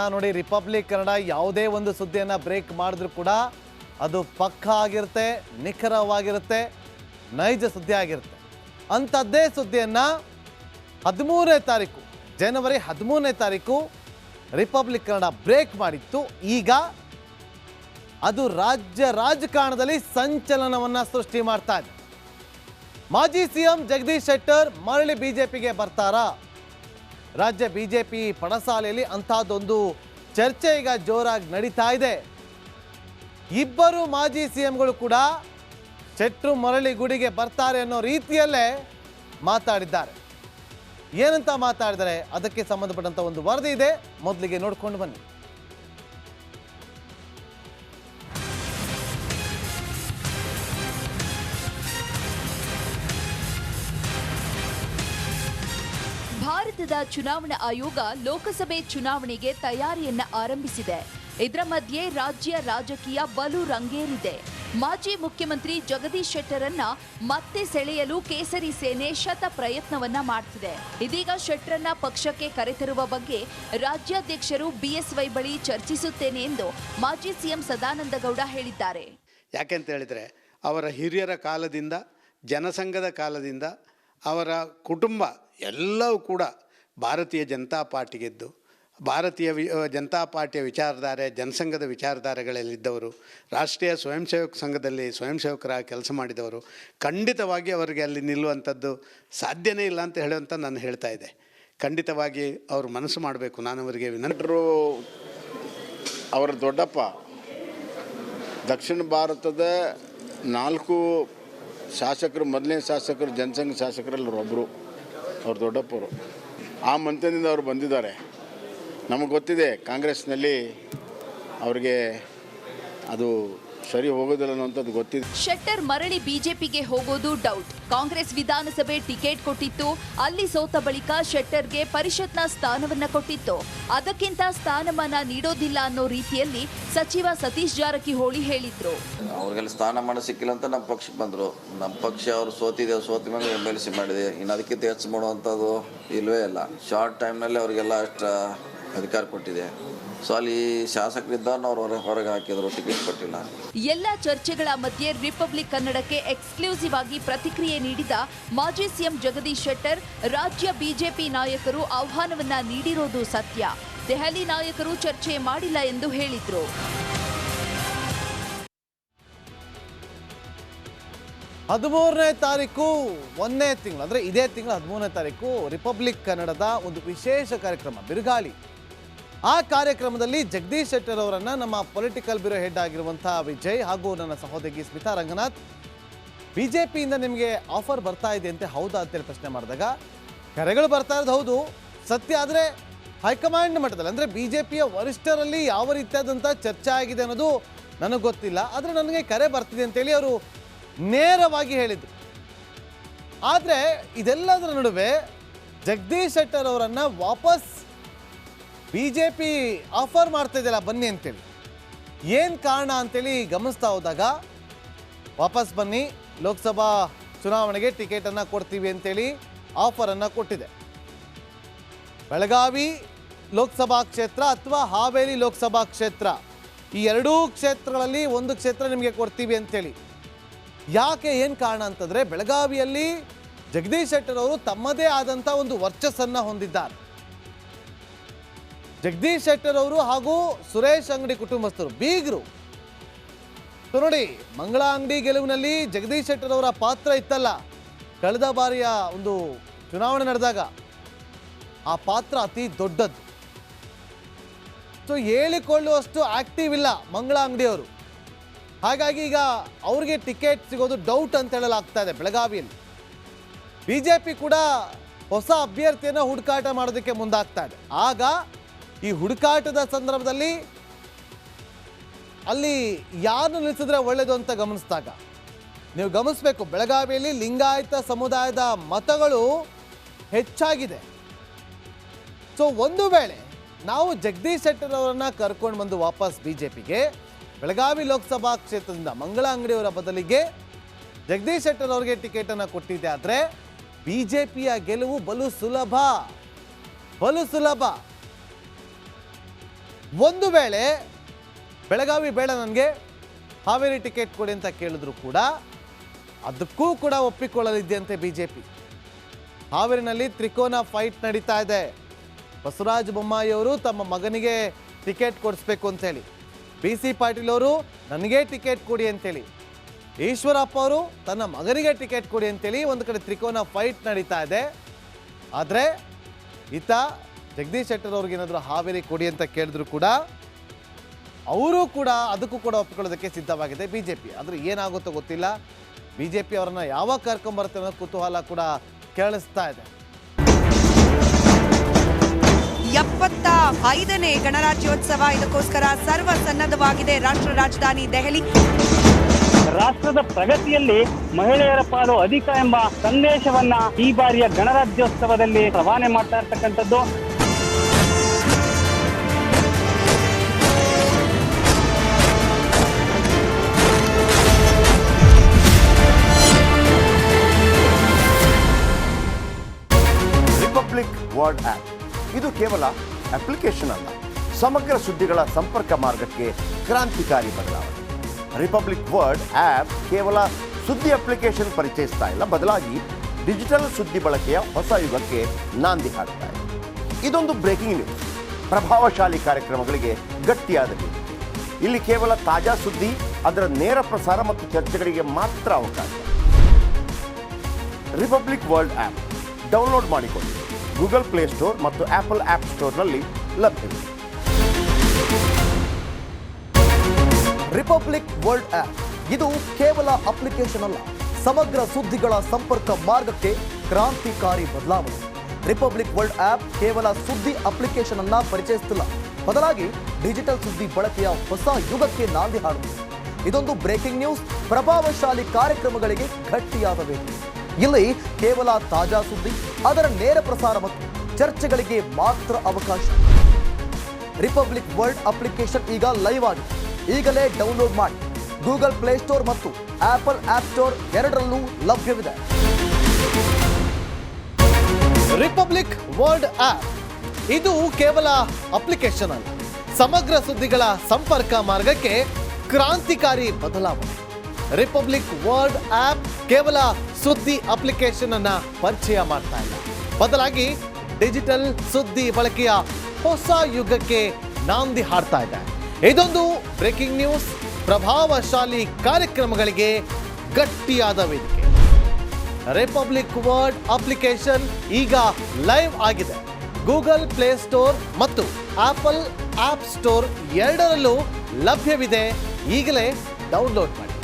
ನೋಡಿ ರಿಪಬ್ಲಿಕ್ ಕನ್ನಡ ಯಾವುದೇ ಒಂದು ಸುದ್ದಿಯನ್ನು ಬ್ರೇಕ್ ಮಾಡಿದ್ರು ಕೂಡ ಅದು ಪಕ್ಕಾ ಆಗಿರುತ್ತೆ, ನಿಖರವಾಗಿರುತ್ತೆ, ನೈಜ ಸುದ್ದಿ ಆಗಿರುತ್ತೆ. ಅಂಥದ್ದೇ ಸುದ್ದಿಯನ್ನು 13ನೇ ತಾರೀಕು ಜನವರಿ 13ನೇ ತಾರೀಕು ರಿಪಬ್ಲಿಕ್ ಕನ್ನಡ ಬ್ರೇಕ್ ಮಾಡಿತ್ತು. ಈಗ ಅದು ರಾಜ್ಯ ರಾಜಕಾರಣದಲ್ಲಿ ಸಂಚಲನವನ್ನು ಸೃಷ್ಟಿ ಮಾಡ್ತಾ ಇದೆ. ಮಾಜಿ ಸಿಎಂ ಜಗದೀಶ್ ಶೆಟ್ಟರ್ ಮರಳಿ ಬಿಜೆಪಿಗೆ ಬರ್ತಾರಾ? ರಾಜ್ಯ ಬಿಜೆಪಿ ಪಡಸಾಲೆಯಲ್ಲಿ ಅಂಥದ್ದೊಂದು ಚರ್ಚೆ ಈಗ ಜೋರಾಗಿ ನಡೀತಾ ಇದೆ. ಇಬ್ಬರು ಮಾಜಿ ಸಿಎಂಗಳು ಕೂಡ ಶೆಟ್ರು ಮರಳಿ ಗುಡಿಗೆ ಬರ್ತಾರೆ ಅನ್ನೋ ರೀತಿಯಲ್ಲೇ ಮಾತಾಡಿದ್ದಾರೆ. ಏನಂತ ಮಾತಾಡಿದರೆ ಅದಕ್ಕೆ ಸಂಬಂಧಪಟ್ಟಂತ ಒಂದು ವರದಿ ಇದೆ, ಮೊದಲಿಗೆ ನೋಡ್ಕೊಂಡು ಬನ್ನಿ. ಭಾರತದ ಚುನಾವಣಾ ಆಯೋಗ ಲೋಕಸಭೆ ಚುನಾವಣೆಗೆ ತಯಾರಿಯನ್ನ ಆರಂಭಿಸಿದೆ. ಇದರ ಮಧ್ಯೆ ರಾಜ್ಯ ರಾಜಕೀಯ ಬಲು ರಂಗೇರಿದೆ. ಮಾಜಿ ಮುಖ್ಯಮಂತ್ರಿ ಜಗದೀಶ್ ಶೆಟ್ಟರನ್ನ ಮತ್ತೆ ಸೆಳೆಯಲು ಕೇಸರಿ ಸೇನೆ ಶತ ಪ್ರಯತ್ನವನ್ನ ಮಾಡ್ತಿದೆ. ಇದೀಗ ಶೆಟ್ಟರನ್ನ ಪಕ್ಷಕ್ಕೆ ಕರೆತರುವ ಬಗ್ಗೆ ರಾಜ್ಯಾಧ್ಯಕ್ಷರು ಬಿಎಸ್ವೈ ಬಳಿ ಚರ್ಚಿಸುತ್ತೇನೆ ಎಂದು ಮಾಜಿ ಸಿಎಂ ಸದಾನಂದ ಗೌಡ ಹೇಳಿದ್ದಾರೆ. ಯಾಕೆಂತ ಹೇಳಿದರೆ ಅವರ ಹಿರಿಯರ ಕಾಲದಿಂದ, ಜನಸಂಘದ ಕಾಲದಿಂದ ಅವರ ಕುಟುಂಬ ಎಲ್ಲವೂ ಕೂಡ ಭಾರತೀಯ ಜನತಾ ಪಾರ್ಟಿಗೆದ್ದು ಭಾರತೀಯ ಜನತಾ ಪಾರ್ಟಿಯ ವಿಚಾರಧಾರೆ, ಜನಸಂಘದ ವಿಚಾರಧಾರೆಗಳಲ್ಲಿದ್ದವರು, ರಾಷ್ಟ್ರೀಯ ಸ್ವಯಂ ಸೇವಕ ಸಂಘದಲ್ಲಿ ಸ್ವಯಂ ಸೇವಕರಾಗಿ ಕೆಲಸ ಮಾಡಿದವರು. ಖಂಡಿತವಾಗಿ ಅವರಿಗೆ ಅಲ್ಲಿ ನಿಲ್ಲುವಂಥದ್ದು ಸಾಧ್ಯನೇ ಇಲ್ಲ ಅಂತ ಹೇಳುವಂಥ ನಾನು ಹೇಳ್ತಾ ಇದ್ದೆ. ಖಂಡಿತವಾಗಿ ಅವರು ಮನಸ್ಸು ಮಾಡಬೇಕು. ನಾನು ಅವರಿಗೆ ವಿನಂತರು. ಅವರ ದೊಡ್ಡಪ್ಪ ದಕ್ಷಿಣ ಭಾರತದ 4 ಶಾಸಕರು, ಮೊದಲನೇ ಶಾಸಕರು, ಜನಸಂಘ ಶಾಸಕರಲ್ಲಿ ಒಬ್ಬರು, ಅವ್ರ ದೊಡ್ಡಪ್ಪರು. ಆ ಮಂತ್ರಿಯಿಂದ ಅವರು ಬಂದಿದ್ದಾರೆ. ನಮಗೆ ಗೊತ್ತಿದೆ ಕಾಂಗ್ರೆಸ್ನಲ್ಲಿ ಅವರಿಗೆ ಅದು ಸರಿ ಹೋಗೋದಿಲ್ಲ ಅನ್ನೋಂಥದ್ದು ಗೊತ್ತಿದೆ. ಶೆಟ್ಟರ್ ಮರಳಿ ಬಿಜೆಪಿಗೆ ಹೋಗೋದು ಡೌಟ್. ಕಾಂಗ್ರೆಸ್ ವಿಧಾನಸಭೆ ಟಿಕೆಟ್ ಕೊಟ್ಟಿತ್ತು. ಅಲ್ಲಿ ಸೋತ ಬಳಿಕ ಶೆಟ್ಟರ್ಗೆ ಪರಿಷತ್ನ ಸ್ಥಾನವನ್ನ ಕೊಟ್ಟಿತ್ತು. ಅದಕ್ಕಿಂತ ಸ್ಥಾನಮಾನ ನೀಡೋದಿಲ್ಲ ಅನ್ನೋ ರೀತಿಯಲ್ಲಿ ಸಚಿವ ಸತೀಶ್ ಜಾರಕಿಹೊಳಿ ಹೇಳಿದ್ರು. ಅವ್ರಿಗೆಲ್ಲ ಸ್ಥಾನಮಾನ ಸಿಕ್ಕಿಲ್ಲ ಅಂತ ನಮ್ಮ ಪಕ್ಷಕ್ಕೆ ಬಂದರು. ನಮ್ಮ ಪಕ್ಷ ಅವರು ಸೋತ ಮೇಲೆ MLC ಮಾಡಿದೆ. ಇನ್ನು ಅದಕ್ಕಿಂತ ಹೆಚ್ಚು ಮಾಡುವಂಥದ್ದು ಇಲ್ವೇ ಇಲ್ಲ. ಶಾರ್ಟ್ ಟೈಮ್ನಲ್ಲಿ ಅವರಿಗೆಲ್ಲ ಅಷ್ಟು ಅಧಿಕಾರ ಕೊಟ್ಟಿದೆ. ಸೊ ಅಲ್ಲಿ ಶಾಸಕರಿದ್ದವ್ರನ್ನ ಅವ್ರು ಹೊರಗೆ ಹಾಕಿದ್ರು, ಟಿಕೆಟ್ ಕೊಟ್ಟಿಲ್ಲ. ಎಲ್ಲ ಚರ್ಚೆಗಳ ಮಧ್ಯೆ ರಿಪಬ್ಲಿಕ್ ಕನ್ನಡಕ್ಕೆ ಎಕ್ಸ್ಕ್ಲೂಸಿವ್ ಆಗಿ ಪ್ರತಿಕ್ರಿಯೆ ನೀಡಿದ ಮಾಜಿ ಸಿಎಂ ಜಗದೀಶ್ ಶೆಟ್ಟರ್, ರಾಜ್ಯ ಬಿಜೆಪಿ ನಾಯಕರು ಆಹ್ವಾನವನ್ನ ನೀಡಿರೋದು ಸತ್ಯ. ದೆಹಲಿ ನಾಯಕರು ಚರ್ಚೆ ಮಾಡಿಲ್ಲ ಎಂದು ಹೇಳಿದ್ರು. 13ನೇ ತಾರೀಕು ಒಂದನೇ ತಿಂಗಳು, ಅಂದರೆ ಇದೇ ತಿಂಗಳು 13ನೇ ತಾರೀಕು ರಿಪಬ್ಲಿಕ್ ಕನ್ನಡದ ಒಂದು ವಿಶೇಷ ಕಾರ್ಯಕ್ರಮ ಬಿರುಗಾಳಿ. ಆ ಕಾರ್ಯಕ್ರಮದಲ್ಲಿ ಜಗದೀಶ್ ಶೆಟ್ಟರ್ ಅವರನ್ನು ನಮ್ಮ ಪೊಲಿಟಿಕಲ್ ಬ್ಯೂರೋ ಹೆಡ್ ಆಗಿರುವಂಥ ವಿಜಯ್ ಹಾಗೂ ನನ್ನ ಸಹೋದರಿ ಸ್ಮಿತಾ ರಂಗನಾಥ್ ಬಿಜೆಪಿಯಿಂದ ನಿಮಗೆ ಆಫರ್ ಬರ್ತಾ ಇದೆ ಅಂತೆ, ಹೌದಾ ಅಂತೇಳಿ ಪ್ರಶ್ನೆ ಮಾಡಿದಾಗ ಕರೆಗಳು ಬರ್ತಾ ಇರೋದು ಹೌದು ಸತ್ಯ. ಆದರೆ ಹೈಕಮಾಂಡ್ ಮಟ್ಟದಲ್ಲಿ, ಅಂದರೆ ಬಿಜೆಪಿಯ ವರಿಷ್ಠರಲ್ಲಿ ಯಾವ ರೀತಿಯಾದಂಥ ಚರ್ಚೆ ಆಗಿದೆ ಅನ್ನೋದು ನನಗೆ ಗೊತ್ತಿಲ್ಲ. ಆದರೆ ನನಗೆ ಕರೆ ಬರ್ತಿದೆ ಅಂತೇಳಿ ಅವರು ನೇರವಾಗಿ ಹೇಳಿದರು. ಆದರೆ ಇದೆಲ್ಲದರ ನಡುವೆ ಜಗದೀಶ್ ಶೆಟ್ಟರ್ ಅವರನ್ನು ವಾಪಸ್ ಬಿಜೆಪಿ ಆಫರ್ ಮಾಡ್ತಾ ಇದೆಯಲ್ಲ ಬನ್ನಿ ಅಂತೇಳಿ, ಏನು ಕಾರಣ ಅಂತೇಳಿ ಗಮನಿಸ್ತಾ ಹೋದಾಗ ವಾಪಸ್ ಬನ್ನಿ, ಲೋಕಸಭಾ ಚುನಾವಣೆಗೆ ಟಿಕೆಟನ್ನು ಕೊಡ್ತೀವಿ ಅಂತೇಳಿ ಆಫರನ್ನು ಕೊಟ್ಟಿದೆ. ಬೆಳಗಾವಿ ಲೋಕಸಭಾ ಕ್ಷೇತ್ರ ಅಥವಾ ಹಾವೇರಿ ಲೋಕಸಭಾ ಕ್ಷೇತ್ರ, ಈ ಎರಡೂ ಕ್ಷೇತ್ರಗಳಲ್ಲಿ ಒಂದು ಕ್ಷೇತ್ರ ನಿಮಗೆ ಕೊಡ್ತೀವಿ ಅಂತೇಳಿ. ಯಾಕೆ, ಏನು ಕಾರಣ ಅಂತಂದರೆ ಬೆಳಗಾವಿಯಲ್ಲಿ ಜಗದೀಶ್ ಶೆಟ್ಟರ್ ಅವರು ತಮ್ಮದೇ ಆದಂಥ ಒಂದು ವರ್ಚಸ್ಸನ್ನು ಹೊಂದಿದ್ದಾರೆ. ಜಗದೀಶ್ ಶೆಟ್ಟರ್ ಅವರು ಹಾಗೂ ಸುರೇಶ್ ಅಂಗಡಿ ಕುಟುಂಬಸ್ಥರು ಬೀಗರು. ನೋಡಿ, ಮಂಗಳ ಅಂಗಡಿ ಗೆಲುವಿನಲ್ಲಿ ಜಗದೀಶ್ ಶೆಟ್ಟರ್ ಅವರ ಪಾತ್ರ ಇತ್ತಲ್ಲ, ಕಳೆದ ಬಾರಿಯ ಒಂದು ಚುನಾವಣೆ ನಡೆದಾಗ ಆ ಪಾತ್ರ ಅತಿ ದೊಡ್ಡದ್ದು. ಸೊ ಹೇಳಿಕೊಳ್ಳುವಷ್ಟು ಆಕ್ಟಿವ್ ಇಲ್ಲ ಮಂಗಳ ಅಂಗಡಿಯವರು. ಹಾಗಾಗಿ ಈಗ ಅವ್ರಿಗೆ ಟಿಕೆಟ್ ಸಿಗೋದು ಡೌಟ್ ಅಂತ ಹೇಳಲಾಗ್ತಾ ಇದೆ ಬೆಳಗಾವಿಯಲ್ಲಿ. ಬಿಜೆಪಿ ಕೂಡ ಹೊಸ ಅಭ್ಯರ್ಥಿಯನ್ನು ಹುಡುಕಾಟ ಮಾಡೋದಕ್ಕೆ ಮುಂದಾಗ್ತಾ ಇದೆ. ಆಗ ಈ ಹುಡುಕಾಟದ ಸಂದರ್ಭದಲ್ಲಿ ಅಲ್ಲಿ ಯಾರನ್ನು ನಿಲ್ಲಿಸಿದ್ರೆ ಒಳ್ಳೆಯದು ಅಂತ ಗಮನಿಸಿದಾಗ ನೀವು ಗಮನಿಸಬೇಕು, ಬೆಳಗಾವಿಯಲ್ಲಿ ಲಿಂಗಾಯತ ಸಮುದಾಯದ ಮತಗಳು ಹೆಚ್ಚಾಗಿದೆ. ಸೊ ಒಂದು ವೇಳೆ ನಾವು ಜಗದೀಶ್ ಶೆಟ್ಟರ್ ಅವರನ್ನು ಕರ್ಕೊಂಡು ಬಂದು ವಾಪಸ್ ಬಿಜೆಪಿಗೆ ಬೆಳಗಾವಿ ಲೋಕಸಭಾ ಕ್ಷೇತ್ರದಿಂದ ಮಂಗಳ ಅಂಗಡಿಯವರ ಬದಲಿಗೆ ಜಗದೀಶ್ ಶೆಟ್ಟರ್ ಅವರಿಗೆ ಟಿಕೆಟನ್ನು ಕೊಟ್ಟಿದೆ ಆದರೆ ಬಿಜೆಪಿಯ ಗೆಲುವು ಬಲು ಸುಲಭ. ಒಂದು ವೇಳೆ ಬೆಳಗಾವಿ ಬೇಡ ನನಗೆ ಹಾವೇರಿ ಟಿಕೆಟ್ ಕೊಡಿ ಅಂತ ಕೇಳಿದ್ರು ಕೂಡ ಅದಕ್ಕೂ ಕೂಡ ಒಪ್ಪಿಕೊಳ್ಳಲಿದೆಯಂತೆ ಬಿಜೆಪಿ. ಹಾವೇರಿನಲ್ಲಿ ತ್ರಿಕೋನ ಫೈಟ್ ನಡೀತಾ ಇದೆ. ಬಸವರಾಜ ಬೊಮ್ಮಾಯಿ ಅವರು ತಮ್ಮ ಮಗನಿಗೆ ಟಿಕೆಟ್ ಕೊಡಿಸ್ಬೇಕು ಅಂತೇಳಿ, BC ಪಾಟೀಲ್ ಅವರು ನನಗೆ ಟಿಕೆಟ್ ಕೊಡಿ ಅಂತೇಳಿ, ಈಶ್ವರಪ್ಪ ಅವರು ತನ್ನ ಮಗನಿಗೆ ಟಿಕೆಟ್ ಕೊಡಿ ಅಂತೇಳಿ ಒಂದು ಕಡೆ ತ್ರಿಕೋನ ಫೈಟ್ ನಡೀತಾ ಇದೆ. ಆದರೆ ಈತ ಜಗದೀಶ್ ಶೆಟ್ಟರ್ ಅವ್ರಿಗೆ ಏನಾದರೂ ಹಾವೇರಿ ಕೊಡಿ ಅಂತ ಕೇಳಿದ್ರು ಕೂಡ ಅವರು ಕೂಡ ಅದಕ್ಕೂ ಕೂಡ ಒಪ್ಪಿಕೊಳ್ಳೋದಕ್ಕೆ ಸಿದ್ಧವಾಗಿದೆ ಬಿಜೆಪಿ. ಆದರೆ ಏನಾಗುತ್ತೋ ಗೊತ್ತಿಲ್ಲ. ಬಿಜೆಪಿ ಅವರನ್ನ ಯಾವಾಗ ಕರ್ಕೊಂಡ್ಬರುತ್ತೆ ಅನ್ನೋ ಕುತೂಹಲ ಕೂಡ ಕೇಳಿಸ್ತಾ ಇದೆ. 75ನೇ ಗಣರಾಜ್ಯೋತ್ಸವ, ಇದಕ್ಕೋಸ್ಕರ ಸರ್ವ ಸನ್ನದ್ಧವಾಗಿದೆ ರಾಷ್ಟ್ರ ರಾಜಧಾನಿ ದೆಹಲಿ. ರಾಷ್ಟ್ರದ ಪ್ರಗತಿಯಲ್ಲಿ ಮಹಿಳೆಯರ ಪಾಲು ಅಧಿಕ ಎಂಬ ಸಂದೇಶವನ್ನ ಈ ಬಾರಿಯ ಗಣರಾಜ್ಯೋತ್ಸವದಲ್ಲಿ ರವಾನೆ ಮಾಡ್ತಾ ಇರ್ತಕ್ಕಂಥದ್ದು. ರಿಪಬ್ಲಿಕ್ ವರ್ಡ್ ಆ್ಯಪ್ ಇದು ಕೇವಲ ಅಪ್ಲಿಕೇಶನ್ ಅಲ್ಲ, ಸಮಗ್ರ ಸುದ್ದಿಗಳ ಸಂಪರ್ಕ ಮಾರ್ಗಕ್ಕೆ ಕ್ರಾಂತಿಕಾರಿ ಬದಲಾವಣೆ. ರಿಪಬ್ಲಿಕ್ ವರ್ಡ್ ಆ್ಯಪ್ ಕೇವಲ ಸುದ್ದಿ ಅಪ್ಲಿಕೇಶನ್ ಪರಿಚಯಿಸ್ತಾ ಇಲ್ಲ, ಬದಲಾಗಿ ಡಿಜಿಟಲ್ ಸುದ್ದಿ ಬಳಕೆಯ ಹೊಸ ಯುಗಕ್ಕೆ ನಾಂದಿ ಹಾಡ್ತಾ ಇದೆ. ಇದೊಂದು ಬ್ರೇಕಿಂಗ್ ನ್ಯೂಸ್, ಪ್ರಭಾವಶಾಲಿ ಕಾರ್ಯಕ್ರಮಗಳಿಗೆ ಗಟ್ಟಿಯಾದ ವೇದಿಕೆ. ಇಲ್ಲಿ ಕೇವಲ ತಾಜಾ ಸುದ್ದಿ, ಅದರ ನೇರ ಪ್ರಸಾರ ಮತ್ತು ಚರ್ಚೆಗಳಿಗೆ ಮಾತ್ರ ಅವಕಾಶ. ರಿಪಬ್ಲಿಕ್ ವರ್ಲ್ಡ್ ಆ್ಯಪ್ ಡೌನ್ಲೋಡ್ ಮಾಡಿಕೊಳ್ಳಿ. ಗೂಗಲ್ ಪ್ಲೇಸ್ಟೋರ್ ಮತ್ತು ಆಪಲ್ ಆ್ಯಪ್ ಸ್ಟೋರ್ನಲ್ಲಿ ಲಭ್ಯವಿದೆ. ರಿಪಬ್ಲಿಕ್ ವರ್ಲ್ಡ್ ಆ್ಯಪ್ ಇದು ಕೇವಲ ಅಪ್ಲಿಕೇಶನ್ ಅಲ್ಲ, ಸಮಗ್ರ ಸುದ್ದಿಗಳ ಸಂಪರ್ಕ ಮಾರ್ಗಕ್ಕೆ ಕ್ರಾಂತಿಕಾರಿ ಬದಲಾವಣೆ. ರಿಪಬ್ಲಿಕ್ ವರ್ಲ್ಡ್ ಆ್ಯಪ್ ಕೇವಲ ಸುದ್ದಿ ಅಪ್ಲಿಕೇಶನ್ ಅನ್ನ ಪರಿಚಯಿಸುತ್ತಿಲ್ಲ, ಬದಲಾಗಿ ಡಿಜಿಟಲ್ ಸುದ್ದಿ ಬಳಕೆಯ ಹೊಸ ಯುಗಕ್ಕೆ ನಾಂದಿ ಹಾಡುತ್ತದೆ. ಇದೊಂದು ಬ್ರೇಕಿಂಗ್ ನ್ಯೂಸ್, ಪ್ರಭಾವಶಾಲಿ ಕಾರ್ಯಕ್ರಮಗಳಿಗೆ ಗಟ್ಟಿಯಾದ ವೇದಿಕೆ. ಇಲ್ಲಿ ಕೇವಲ ತಾಜಾ ಸುದ್ದಿ, ಅದರ ನೇರ ಪ್ರಸಾರ ಮತ್ತು ಚರ್ಚೆಗಳಿಗೆ ಮಾತ್ರ ಅವಕಾಶ. ರಿಪಬ್ಲಿಕ್ ವರ್ಲ್ಡ್ ಅಪ್ಲಿಕೇಶನ್ ಈಗ ಲೈವ್ ಆಗಿದೆ. ಈಗಲೇ ಡೌನ್ಲೋಡ್ ಮಾಡಿ. ಗೂಗಲ್ ಪ್ಲೇಸ್ಟೋರ್ ಮತ್ತು ಆಪಲ್ ಆಪ್ ಸ್ಟೋರ್ ಎರಡರಲ್ಲೂ ಲಭ್ಯವಿದೆ. ರಿಪಬ್ಲಿಕ್ ವರ್ಲ್ಡ್ ಆ್ಯಪ್ ಇದು ಕೇವಲ ಅಪ್ಲಿಕೇಶನ್ ಅಲ್ಲ, ಸಮಗ್ರ ಸುದ್ದಿಗಳ ಸಂಪರ್ಕ ಮಾರ್ಗಕ್ಕೆ ಕ್ರಾಂತಿಕಾರಿ ಬದಲಾವಣೆ. ರಿಪಬ್ಲಿಕ್ ವರ್ಲ್ಡ್ ಆ್ಯಪ್ ಕೇವಲ ಸುದ್ದಿ ಅಪ್ಲಿಕೇಶನ್ ಅನ್ನ ಪರಿಚಯ ಮಾಡ್ತಾ ಇಲ್ಲ, ಬದಲಾಗಿ ಡಿಜಿಟಲ್ ಸುದ್ದಿ ಬಳಕೆಯ ಹೊಸ ಯುಗಕ್ಕೆ ನಾಂದಿ ಹಾಡ್ತಾ ಇದೆ. ಇದೊಂದು ಬ್ರೇಕಿಂಗ್ ನ್ಯೂಸ್, ಪ್ರಭಾವಶಾಲಿ ಕಾರ್ಯಕ್ರಮಗಳಿಗೆ ಗಟ್ಟಿಯಾದ ವೇದಿಕೆ. ರಿಪಬ್ಲಿಕ್ ವರ್ಲ್ಡ್ ಅಪ್ಲಿಕೇಶನ್ ಈಗ ಲೈವ್ ಆಗಿದೆ. ಗೂಗಲ್ ಪ್ಲೇಸ್ಟೋರ್ ಮತ್ತು ಆಪಲ್ ಆಪ್ ಸ್ಟೋರ್ ಎರಡರಲ್ಲೂ ಲಭ್ಯವಿದೆ. ಈಗಲೇ ಡೌನ್ಲೋಡ್ ಮಾಡಿ.